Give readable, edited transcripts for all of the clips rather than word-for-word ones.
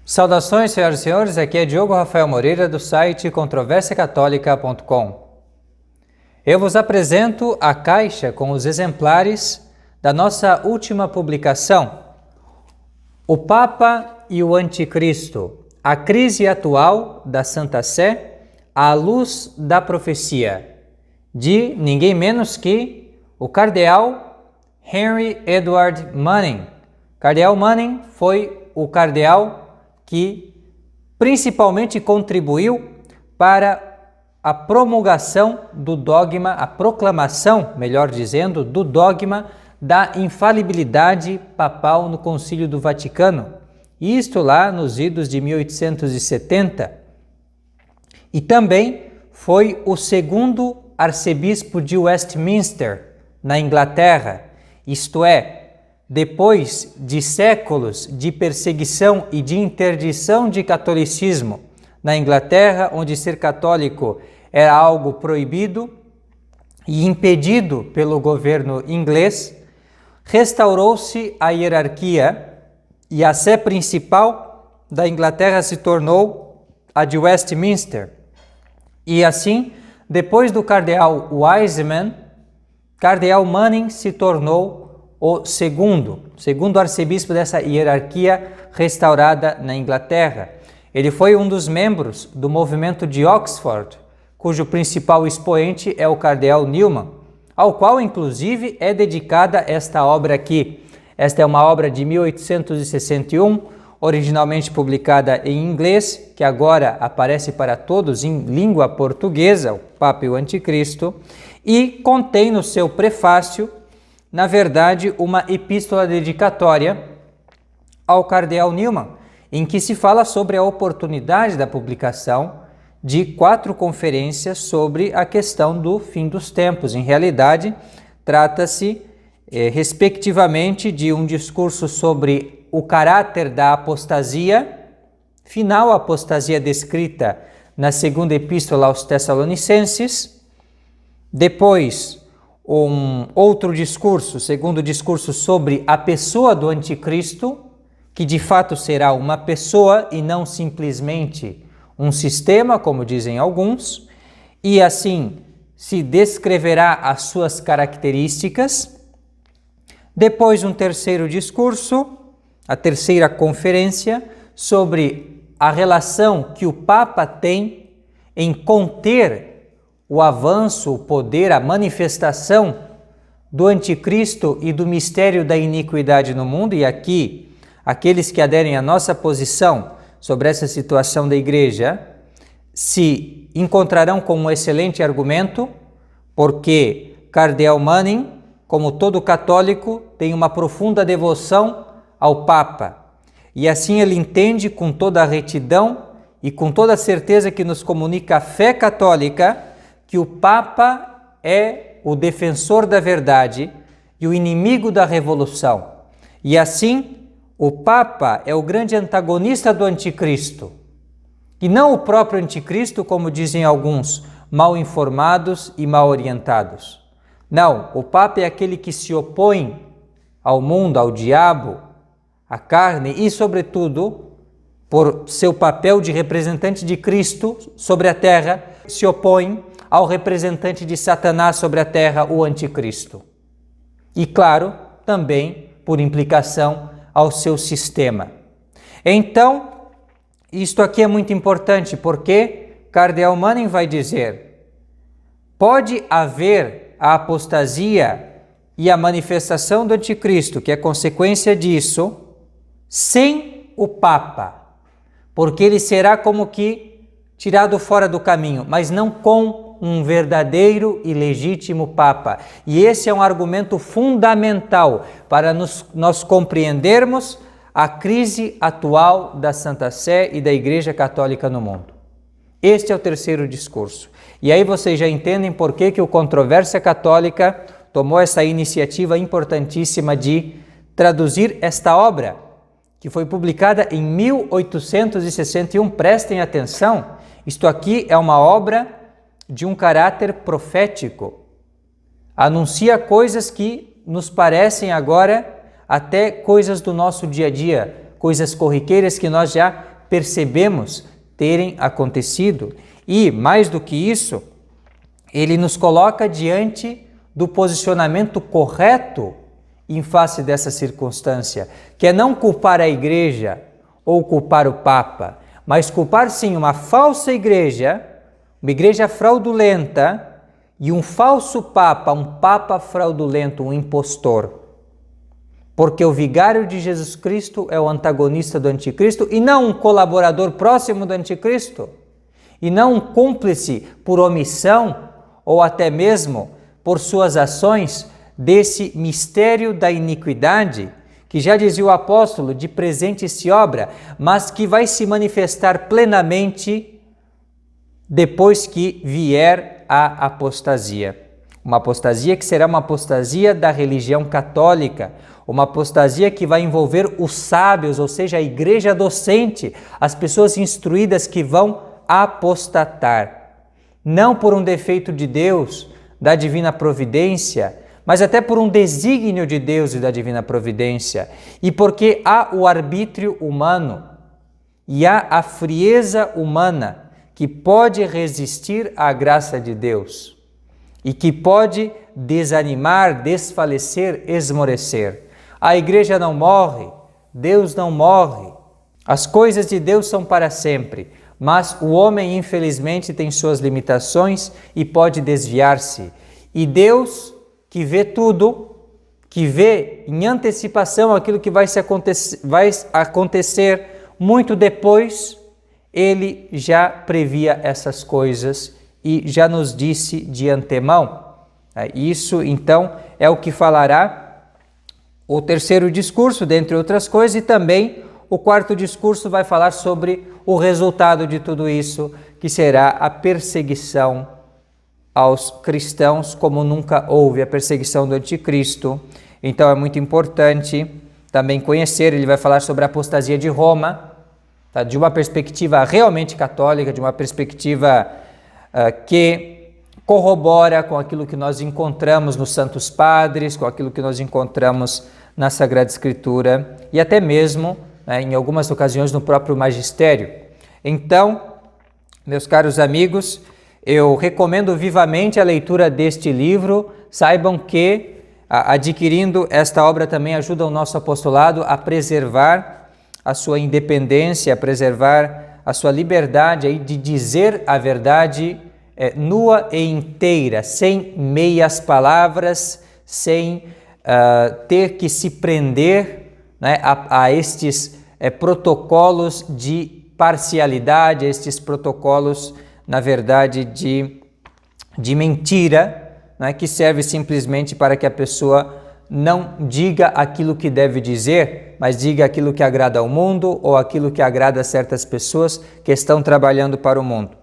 Saudações, senhoras e senhores, aqui é Diogo Rafael Moreira do site controversiacatólica.com. Eu vos apresento a caixa com os exemplares da nossa última publicação, O Papa e o Anticristo, a crise atual da Santa Sé à luz da profecia, de ninguém menos que o cardeal Henry Edward Manning. Cardeal Manning foi o cardeal que principalmente contribuiu para a promulgação do dogma, a proclamação, melhor dizendo, do dogma da infalibilidade papal no Concílio do Vaticano, isto lá nos idos de 1870. E também foi o segundo arcebispo de Westminster, na Inglaterra, isto é, depois de séculos de perseguição e de interdição de catolicismo na Inglaterra, onde ser católico era algo proibido e impedido pelo governo inglês, restaurou-se a hierarquia e a sé principal da Inglaterra se tornou a de Westminster. E assim, depois do cardeal Wiseman, cardeal Manning se tornou o segundo arcebispo dessa hierarquia restaurada na Inglaterra. Ele foi um dos membros do movimento de Oxford, cujo principal expoente é o cardeal Newman, ao qual inclusive é dedicada esta obra aqui. Esta é uma obra de 1861, originalmente publicada em inglês, que agora aparece para todos em língua portuguesa, o Papa e o Anticristo, e contém no seu prefácio, na verdade, uma epístola dedicatória ao cardeal Newman, em que se fala sobre a oportunidade da publicação de 4 conferências sobre a questão do fim dos tempos. Em realidade, trata-se, respectivamente, de um discurso sobre o caráter da apostasia, final apostasia descrita na segunda epístola aos Tessalonicenses, depois um outro discurso, segundo discurso sobre a pessoa do Anticristo, que de fato será uma pessoa e não simplesmente um sistema, como dizem alguns, e assim se descreverá as suas características. Depois um terceiro discurso, a terceira conferência, sobre a relação que o Papa tem em conter o avanço, o poder, a manifestação do Anticristo e do mistério da iniquidade no mundo. E aqui, aqueles que aderem à nossa posição sobre essa situação da Igreja se encontrarão com um excelente argumento, porque cardeal Manning, como todo católico, tem uma profunda devoção ao Papa. E assim ele entende com toda a retidão e com toda a certeza que nos comunica a fé católica que o Papa é o defensor da verdade e o inimigo da revolução. E assim, o Papa é o grande antagonista do Anticristo. E não o próprio Anticristo, como dizem alguns, mal informados e mal orientados. Não, o Papa é aquele que se opõe ao mundo, ao diabo, à carne e, sobretudo, por seu papel de representante de Cristo sobre a terra, se opõe ao representante de Satanás sobre a terra, o Anticristo. E, claro, também, por implicação, ao seu sistema. Então, isto aqui é muito importante, porque cardeal Manning vai dizer: pode haver a apostasia e a manifestação do Anticristo, que é consequência disso, sem o Papa, porque ele será como que tirado fora do caminho, mas não com um verdadeiro e legítimo Papa. E esse é um argumento fundamental para nós compreendermos a crise atual da Santa Sé e da Igreja Católica no mundo. Este é o terceiro discurso. E aí vocês já entendem por que o Controvérsia Católica tomou essa iniciativa importantíssima de traduzir esta obra, que foi publicada em 1861. Prestem atenção, isto aqui é uma obra de um caráter profético. Anuncia coisas que nos parecem agora até coisas do nosso dia a dia, coisas corriqueiras que nós já percebemos terem acontecido. E, mais do que isso, ele nos coloca diante do posicionamento correto em face dessa circunstância, que é não culpar a igreja ou culpar o Papa, mas culpar sim uma falsa igreja, uma igreja fraudulenta e um falso Papa, um Papa fraudulento, um impostor. Porque o vigário de Jesus Cristo é o antagonista do anticristo e não um colaborador próximo do anticristo, e não um cúmplice por omissão ou até mesmo por suas ações desse mistério da iniquidade, que já dizia o apóstolo, de presente se obra, mas que vai se manifestar plenamente depois que vier a apostasia. Uma apostasia que será uma apostasia da religião católica, uma apostasia que vai envolver os sábios, ou seja, a igreja docente, as pessoas instruídas que vão apostatar. Não por um defeito de Deus, da divina providência, mas até por um desígnio de Deus e da divina providência, e porque há o arbítrio humano e há a frieza humana que pode resistir à graça de Deus e que pode desanimar, desfalecer, esmorecer. A igreja não morre, Deus não morre, as coisas de Deus são para sempre, mas o homem infelizmente tem suas limitações e pode desviar-se. E Deus, que vê tudo, que vê em antecipação aquilo que vai acontecer muito depois, Ele já previa essas coisas e já nos disse de antemão. Isso, então, é o que falará o terceiro discurso, dentre outras coisas, e também o quarto discurso vai falar sobre o resultado de tudo isso, que será a perseguição aos cristãos, como nunca houve a perseguição do anticristo. Então é muito importante também conhecer, ele vai falar sobre a apostasia de Roma, tá? De uma perspectiva realmente católica, de uma perspectiva que corrobora com aquilo que nós encontramos nos Santos Padres, com aquilo que nós encontramos na Sagrada Escritura e até mesmo, em algumas ocasiões, no próprio magistério. Então, meus caros amigos, eu recomendo vivamente a leitura deste livro. Saibam que, adquirindo esta obra, também ajuda o nosso apostolado a preservar a sua independência, a preservar a sua liberdade aí de dizer a verdade nua e inteira, sem meias palavras, sem ter que se prender, né, a estes protocolos de parcialidade, a estes protocolos, na verdade, de mentira, né, que serve simplesmente para que a pessoa não diga aquilo que deve dizer, mas diga aquilo que agrada ao mundo ou aquilo que agrada a certas pessoas que estão trabalhando para o mundo.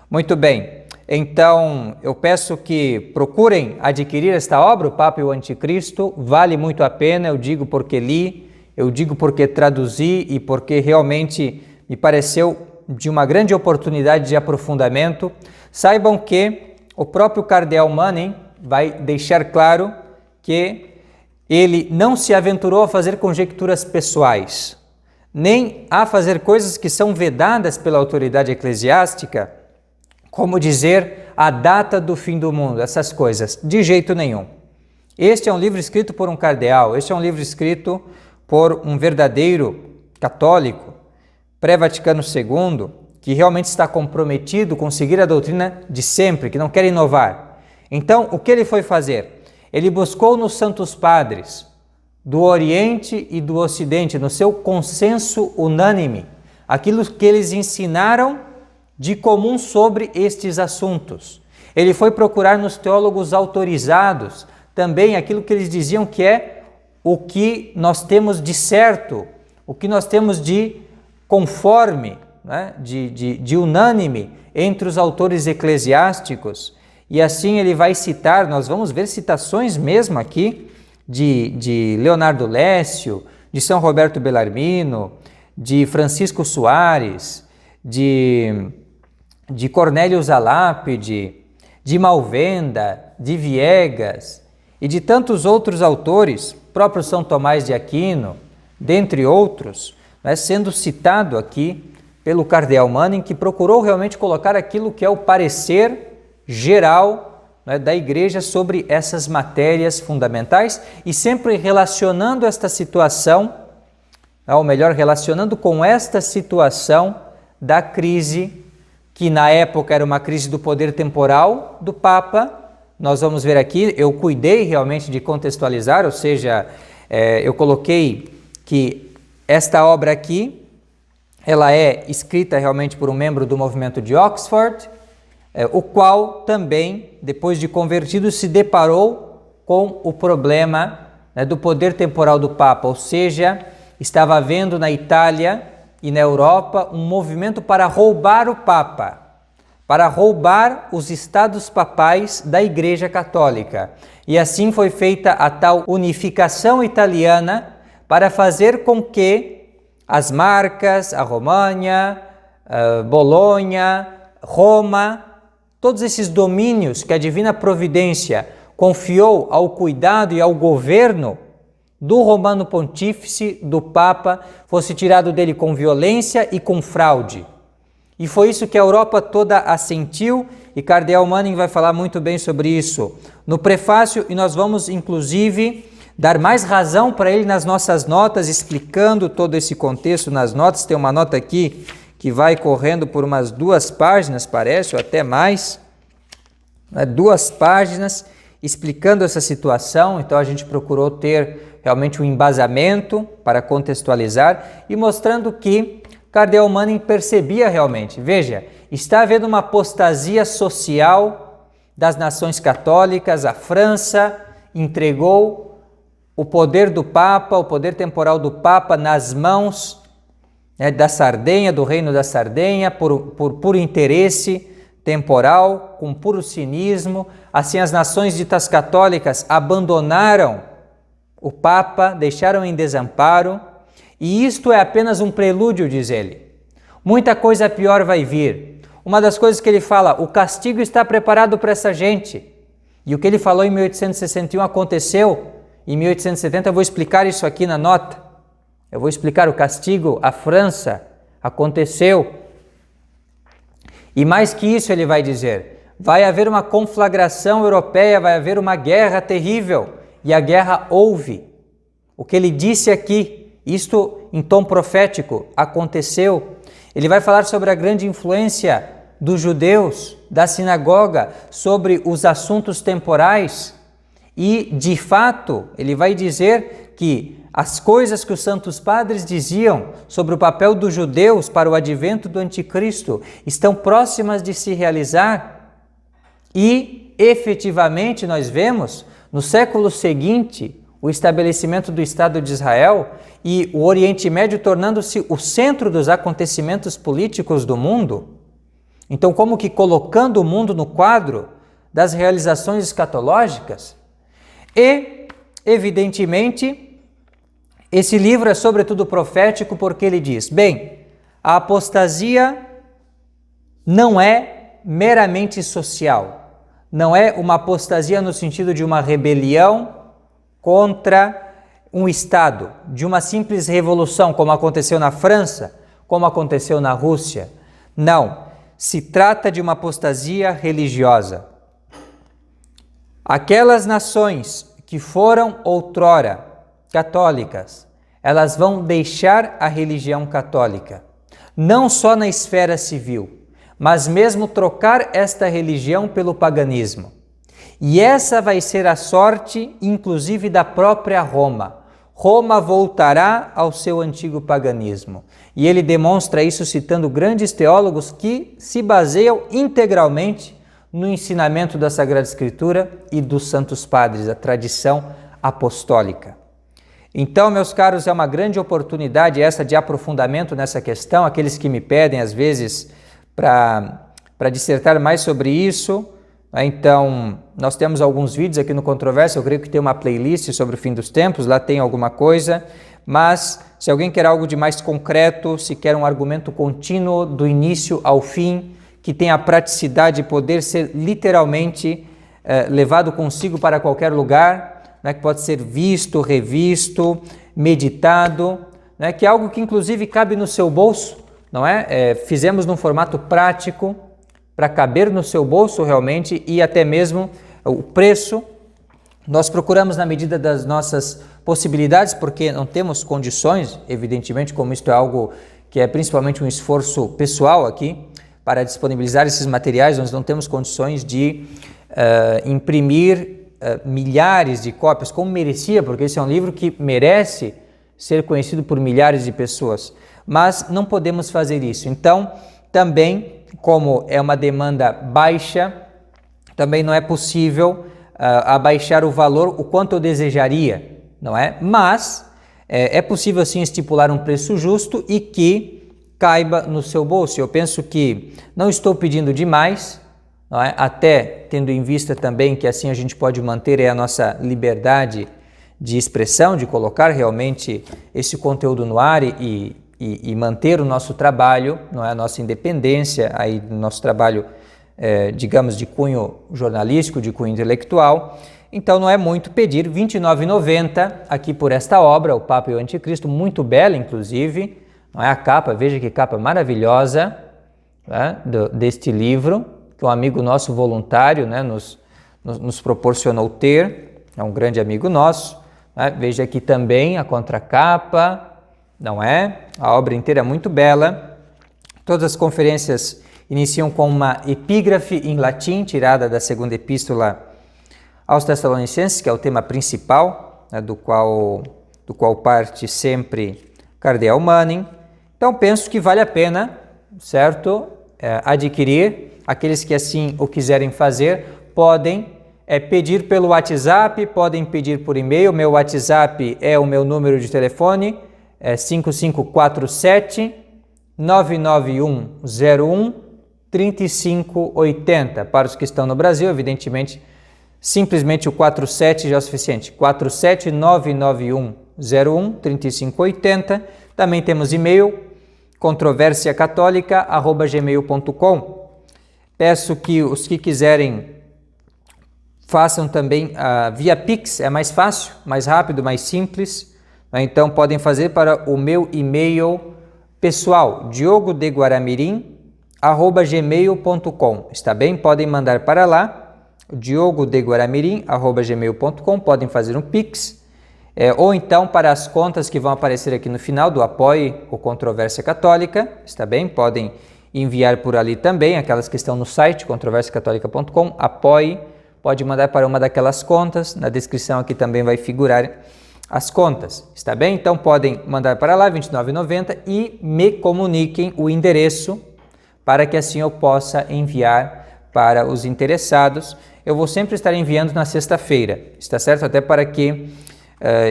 Muito bem. Então, eu peço que procurem adquirir esta obra, O Papa e o Anticristo. Vale muito a pena, eu digo porque li, eu digo porque traduzi e porque realmente me pareceu de uma grande oportunidade de aprofundamento. Saibam que o próprio Cardeal Manning vai deixar claro que ele não se aventurou a fazer conjecturas pessoais, nem a fazer coisas que são vedadas pela autoridade eclesiástica, como dizer a data do fim do mundo, essas coisas, de jeito nenhum. Este é um livro escrito por um cardeal, este é um livro escrito por um verdadeiro católico, pré-Vaticano II, que realmente está comprometido com seguir a doutrina de sempre, que não quer inovar. Então, o que ele foi fazer? Ele buscou nos Santos Padres do Oriente e do Ocidente, no seu consenso unânime, aquilo que eles ensinaram de comum sobre estes assuntos. Ele foi procurar nos teólogos autorizados também aquilo que eles diziam que é o que nós temos de certo, o que nós temos de conforme, né? de unânime entre os autores eclesiásticos. E assim ele vai citar, nós vamos ver citações mesmo aqui de Leonardo Lécio, de São Roberto Bellarmino, de Francisco Soares, de Cornélio Zalápide, de Malvenda, de Viegas e de tantos outros autores, próprio São Tomás de Aquino, dentre outros, né, sendo citado aqui pelo cardeal Manning, que procurou realmente colocar aquilo que é o parecer geral, né, da Igreja sobre essas matérias fundamentais e sempre relacionando esta situação, ou melhor, relacionando com esta situação da crise, que na época era uma crise do poder temporal do Papa. Nós vamos ver aqui, eu cuidei realmente de contextualizar, ou seja, eu coloquei que esta obra aqui, ela é escrita realmente por um membro do movimento de Oxford, o qual também, depois de convertido, se deparou com o problema, né, do poder temporal do Papa, ou seja, estava havendo na Itália e na Europa um movimento para roubar o Papa, para roubar os estados papais da Igreja Católica. E assim foi feita a tal unificação italiana para fazer com que as Marcas, a România, Bolonha, Roma, todos esses domínios que a Divina Providência confiou ao cuidado e ao governo do Romano Pontífice, do Papa, fosse tirado dele com violência e com fraude. E foi isso que a Europa toda assentiu, e Cardeal Manning vai falar muito bem sobre isso no prefácio, e nós vamos, inclusive, dar mais razão para ele nas nossas notas, explicando todo esse contexto nas notas. Tem uma nota aqui que vai correndo por umas 2 páginas, parece, ou até mais, 2 páginas, explicando essa situação. Então a gente procurou ter realmente um embasamento para contextualizar e mostrando que Cardeal Manning percebia realmente, veja, está havendo uma apostasia social das nações católicas, a França entregou o poder do Papa, o poder temporal do Papa nas mãos, né, da Sardenha, do reino da Sardenha, por puro interesse temporal, com puro cinismo. Assim as nações ditas católicas abandonaram o Papa, deixaram em desamparo, e isto é apenas um prelúdio, diz ele. Muita coisa pior vai vir. Uma das coisas que ele fala, o castigo está preparado para essa gente. E o que ele falou em 1861 aconteceu. Em 1870 eu vou explicar isso aqui na nota. Eu vou explicar o castigo à França. Aconteceu. E mais que isso ele vai dizer, vai haver uma conflagração europeia, vai haver uma guerra terrível. E a guerra houve. O que ele disse aqui, isto em tom profético, aconteceu. Ele vai falar sobre a grande influência dos judeus, da sinagoga, sobre os assuntos temporais. E, de fato, ele vai dizer que as coisas que os santos padres diziam sobre o papel dos judeus para o advento do anticristo estão próximas de se realizar. E, efetivamente, nós vemos, no século seguinte, o estabelecimento do Estado de Israel e o Oriente Médio tornando-se o centro dos acontecimentos políticos do mundo. Então, como que colocando o mundo no quadro das realizações escatológicas? E, evidentemente, esse livro é sobretudo profético porque ele diz, bem, a apostasia não é meramente social, não é uma apostasia no sentido de uma rebelião contra um Estado, de uma simples revolução, como aconteceu na França, como aconteceu na Rússia. Não, se trata de uma apostasia religiosa. Aquelas nações que foram outrora católicas, elas vão deixar a religião católica, não só na esfera civil, mas mesmo trocar esta religião pelo paganismo. E essa vai ser a sorte, inclusive, da própria Roma. Roma voltará ao seu antigo paganismo. E ele demonstra isso citando grandes teólogos que se baseiam integralmente no ensinamento da Sagrada Escritura e dos Santos Padres, a tradição apostólica. Então, meus caros, é uma grande oportunidade essa de aprofundamento nessa questão. Aqueles que me pedem, às vezes, para dissertar mais sobre isso. Então, nós temos alguns vídeos aqui no Controvérsia, eu creio que tem uma playlist sobre o fim dos tempos, lá tem alguma coisa, mas se alguém quer algo de mais concreto, se quer um argumento contínuo do início ao fim, que tenha a praticidade de poder ser literalmente levado consigo para qualquer lugar, né, que pode ser visto, revisto, meditado, né, que é algo que inclusive cabe no seu bolso, não é? Fizemos num formato prático para caber no seu bolso realmente, e até mesmo o preço nós procuramos na medida das nossas possibilidades, porque não temos condições, evidentemente, como isto é algo que é principalmente um esforço pessoal aqui, para disponibilizar esses materiais. Nós não temos condições de imprimir milhares de cópias, como merecia, porque esse é um livro que merece ser conhecido por milhares de pessoas, mas não podemos fazer isso. Então, também, como é uma demanda baixa, também não é possível abaixar o valor o quanto eu desejaria, não é? Mas é possível sim estipular um preço justo e que caiba no seu bolso. Eu penso que não estou pedindo demais, não é? Até tendo em vista também que assim a gente pode manter a nossa liberdade de expressão, de colocar realmente esse conteúdo no ar e manter o nosso trabalho, não é? A nossa independência, aí do nosso trabalho, digamos, de cunho jornalístico, de cunho intelectual. Então não é muito pedir, R$ 29,90 aqui por esta obra, O Papa e o Anticristo, muito bela inclusive, não é? A capa, veja que capa maravilhosa, né? Deste livro, que um amigo nosso voluntário, né? nos proporcionou ter, é um grande amigo nosso. Veja aqui também a contracapa, não é? A obra inteira é muito bela. Todas as conferências iniciam com uma epígrafe em latim, tirada da segunda epístola aos Tessalonicenses, que é o tema principal, né, do qual parte sempre Cardeal Manning. Então penso que vale a pena, certo? Adquirir. Aqueles que assim o quiserem fazer podem pedir pelo WhatsApp, podem pedir por e-mail. Meu WhatsApp é o meu número de telefone, 5547 99101 3580. Para os que estão no Brasil, evidentemente, simplesmente o 47 já é o suficiente. 4799101 3580. Também temos e-mail, controversiacatólica@gmail.com. Peço que os que quiserem façam também via Pix, é mais fácil, mais rápido, mais simples. Então podem fazer para o meu e-mail pessoal, diogodeguaramirim@gmail.com. Está bem? Podem mandar para lá, diogodeguaramirim@gmail.com. Podem fazer um Pix, ou então para as contas que vão aparecer aqui no final do Apoie ou Controvérsia Católica. Está bem? Podem enviar por ali também, aquelas que estão no site controversiacatólica.com, Apoie. Pode mandar para uma daquelas contas, na descrição aqui também vai figurar as contas, está bem? Então podem mandar para lá, R$ 29,90, e me comuniquem o endereço para que assim eu possa enviar para os interessados. Eu vou sempre estar enviando na sexta-feira, está certo? Até para que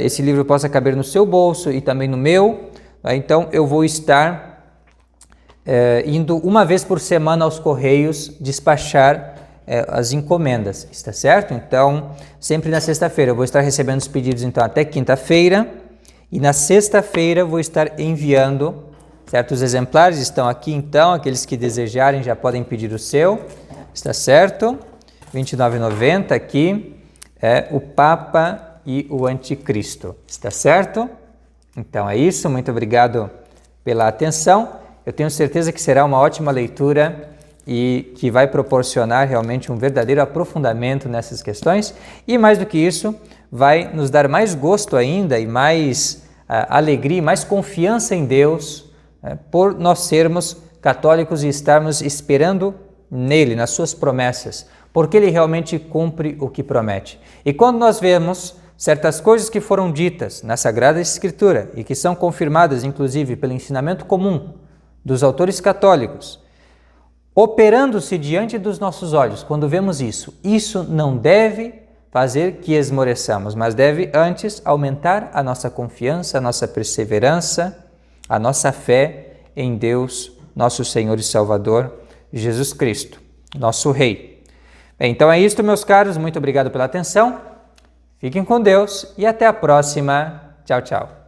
esse livro possa caber no seu bolso e também no meu. Então eu vou estar indo uma vez por semana aos Correios despachar as encomendas, está certo? Então, sempre na sexta-feira eu vou estar recebendo os pedidos, então, até quinta-feira, e na sexta-feira vou estar enviando, certo? Os exemplares estão aqui, então, aqueles que desejarem já podem pedir o seu, está certo? R$ 29,90 aqui, O Papa e o Anticristo, está certo? Então é isso, muito obrigado pela atenção. Eu tenho certeza que será uma ótima leitura e que vai proporcionar realmente um verdadeiro aprofundamento nessas questões, e mais do que isso, vai nos dar mais gosto ainda e mais alegria e mais confiança em Deus, por nós sermos católicos e estarmos esperando nele, nas suas promessas, porque ele realmente cumpre o que promete. E quando nós vemos certas coisas que foram ditas na Sagrada Escritura e que são confirmadas inclusive pelo ensinamento comum dos autores católicos, operando-se diante dos nossos olhos, quando vemos isso não deve fazer que esmoreçamos, mas deve antes aumentar a nossa confiança, a nossa perseverança, a nossa fé em Deus, nosso Senhor e Salvador, Jesus Cristo, nosso Rei. Bem, então é isto, meus caros, muito obrigado pela atenção, fiquem com Deus e até a próxima. Tchau, tchau.